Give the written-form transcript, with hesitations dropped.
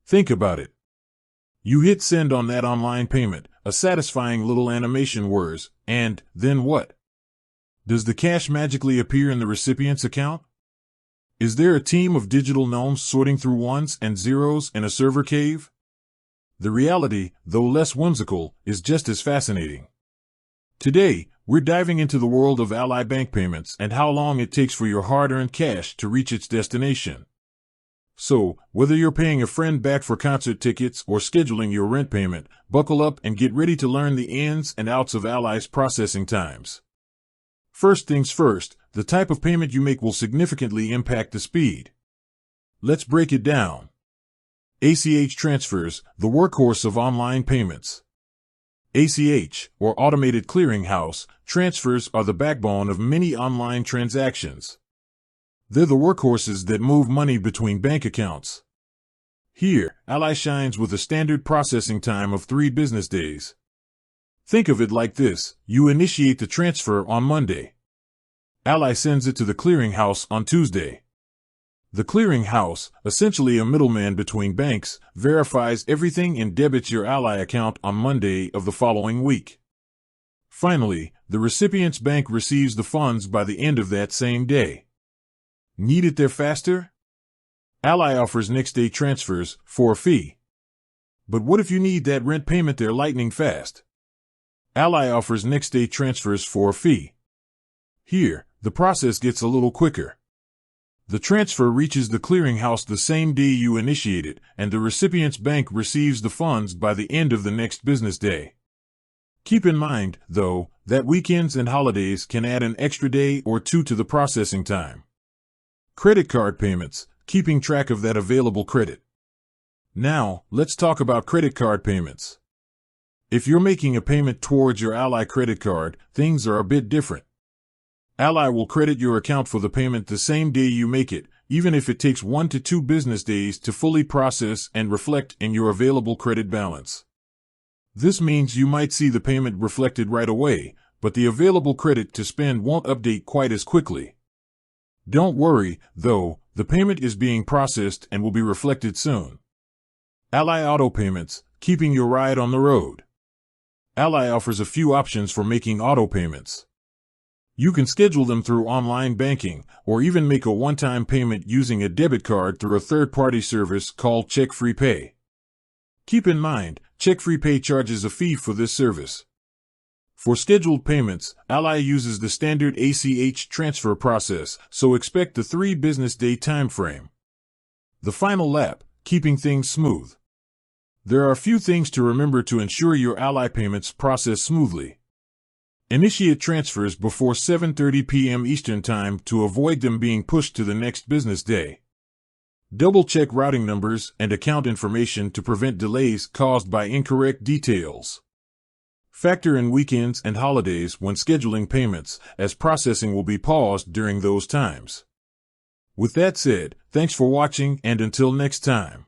Think about it. You hit send on that online payment, a satisfying little animation whirs, and then what? Does the cash magically appear in the recipient's account? Is there a team of digital gnomes sorting through ones and zeros in a server cave? The reality, though less whimsical, is just as fascinating. Today, we're diving into the world of Ally Bank payments and how long it takes for your hard-earned cash to reach its destination. So, whether you're paying a friend back for concert tickets or scheduling your rent payment, buckle up and get ready to learn the ins and outs of Ally's processing times. First things first, the type of payment you make will significantly impact the speed. Let's break it down. ACH transfers, the workhorse of online payments. ACH, or Automated Clearinghouse, transfers are the backbone of many online transactions. They're the workhorses that move money between bank accounts. Here, Ally shines with a standard processing time of 3 business days. Think of it like this: you initiate the transfer on Monday. Ally sends it to the clearinghouse on Tuesday. The clearinghouse, essentially a middleman between banks, verifies everything and debits your Ally account on Monday of the following week. Finally, the recipient's bank receives the funds by the end of that same day. Need it there faster? Ally offers next-day transfers for a fee. But what if you need that rent payment there lightning fast? Ally offers next-day transfers for a fee. Here, the process gets a little quicker. The transfer reaches the clearinghouse the same day you initiate it, and the recipient's bank receives the funds by the end of the next business day. Keep in mind, though, that weekends and holidays can add an extra day or two to the processing time. Credit card payments, keeping track of that available credit. Now, let's talk about credit card payments. If you're making a payment towards your Ally credit card, things are a bit different. Ally will credit your account for the payment the same day you make it, even if it takes 1 to 2 business days to fully process and reflect in your available credit balance. This means you might see the payment reflected right away, but the available credit to spend won't update quite as quickly. Don't worry, though, the payment is being processed and will be reflected soon. Ally Auto Payments, keeping your ride on the road. Ally offers a few options for making auto payments. You can schedule them through online banking, or even make a one-time payment using a debit card through a third-party service called Check-Free Pay. Keep in mind, Check-Free Pay charges a fee for this service. For scheduled payments, Ally uses the standard ACH transfer process, so expect the 3 business day time frame. The final lap, keeping things smooth. There are a few things to remember to ensure your Ally payments process smoothly. Initiate transfers before 7:30 p.m. Eastern Time to avoid them being pushed to the next business day. Double-check routing numbers and account information to prevent delays caused by incorrect details. Factor in weekends and holidays when scheduling payments, as processing will be paused during those times. With that said, thanks for watching, and until next time.